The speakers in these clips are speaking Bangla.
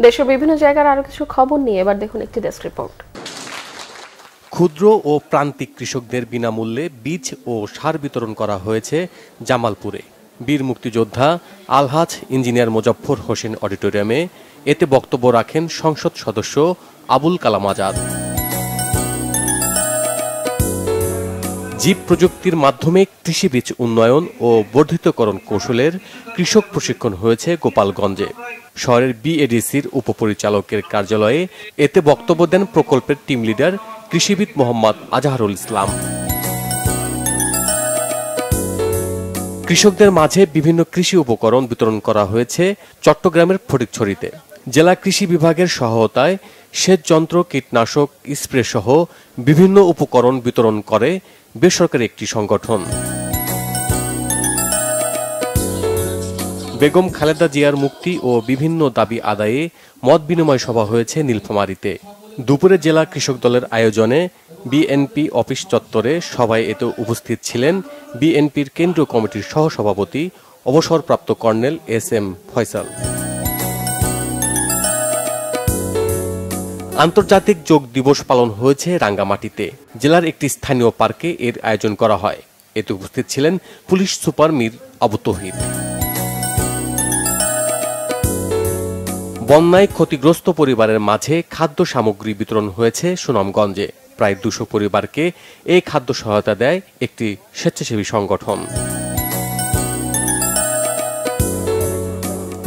দেশের বিভিন্ন জায়গার আরো কিছু খবর নিয়ে এবার দেখুন একটি ডেস্ক রিপোর্ট। ক্ষুদ্র ও প্রান্তিক কৃষকদের বিনামূল্যে বীজ ও সার বিতরণ করা হয়েছে জামালপুরে। বীর মুক্তিযোদ্ধা আলহাজ ইঞ্জিনিয়ার মোজাফফর হোসেন অডিটোরিয়ামে। এতে বক্তব্য রাখেন সংসদ সদস্য আবুল কালাম আজাদ। জীব প্রযুক্তির মাধ্যমে কৃষি বীজ উন্নয়ন ও বর্ধিতকরণ কৌশলের কৃষক প্রশিক্ষণ হয়েছে গোপালগঞ্জে। শহরের বিএডিসির উপপরিচালকের কার্যালয়ে এতে বক্তব্য দেন প্রকল্পের টিম লিডার কৃষিবিদ মোহাম্মদ আজহারুল ইসলাম। কৃষকদের মাঝে বিভিন্ন কৃষি উপকরণ বিতরণ করা হয়েছে চট্টগ্রামের ফটিকছড়িতে। জেলা কৃষি বিভাগের সহায়তায় সেচ যন্ত্র, কীটনাশক, স্প্রে সহ বিভিন্ন উপকরণ বিতরণ করে বেসরকারি একটি সংগঠন। বেগম খালেদা জিয়ার মুক্তি ও বিভিন্ন দাবি আদায়ে মত বিনিময় সভা হয়েছে নীলফামারীতে। দুপুরে জেলা কৃষক দলের আয়োজনে বিএনপি অফিস চত্বরে সভায় এতে উপস্থিত ছিলেন বিএনপির কেন্দ্রীয় কমিটির সহসভাপতি অবসরপ্রাপ্ত কর্নেল এস.এম. ফয়সাল। আন্তর্জাতিক যোগ দিবস পালন হয়েছে রাঙ্গামাটিতে। জেলার একটি স্থানীয় পার্কে এর আয়োজন করা হয়। এতে উপস্থিত ছিলেন পুলিশ সুপার মীর আবু তৌহিদ। বন্যায় ক্ষতিগ্রস্ত পরিবারের মাঝে খাদ্য সামগ্রী বিতরণ হয়েছে সুনামগঞ্জে। প্রায় 200 পরিবারকে এই খাদ্য সহায়তা দেয় একটি স্বেচ্ছাসেবী সংগঠন।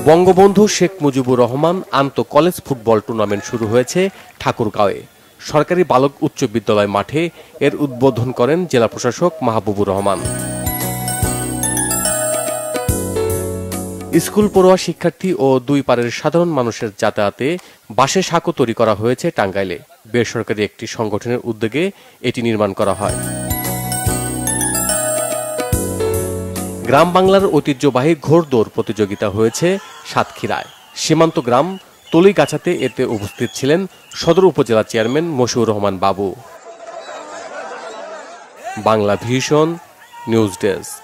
বঙ্গবন্ধু শেখ মুজিবুর রহমান আন্তঃ কলেজ ফুটবল টুর্নামেন্ট শুরু হয়েছে ঠাকুরগাঁওয়ে। সরকারি বালক উচ্চ বিদ্যালয় মাঠে এর উদ্বোধন করেন জেলা প্রশাসক মাহবুবুর রহমান। স্কুল পড়ুয়া শিক্ষার্থী ও দুই পারের সাধারণ মানুষের যাতায়াতে বাসে সাঁকো তৈরি করা হয়েছে টাঙ্গাইলে। বেসরকারি একটি সংগঠনের উদ্যোগে এটি নির্মাণ করা হয়। গ্রাম বাংলার ঐতিহ্যবাহী ঘোড়দৌড় প্রতিযোগিতা হয়েছে সাতক্ষীরায়। সীমান্ত গ্রাম তলিগাছাতে এতে উপস্থিত ছিলেন সদর উপজেলা চেয়ারম্যান মশিউর রহমান বাবু। Bangla vision news desk.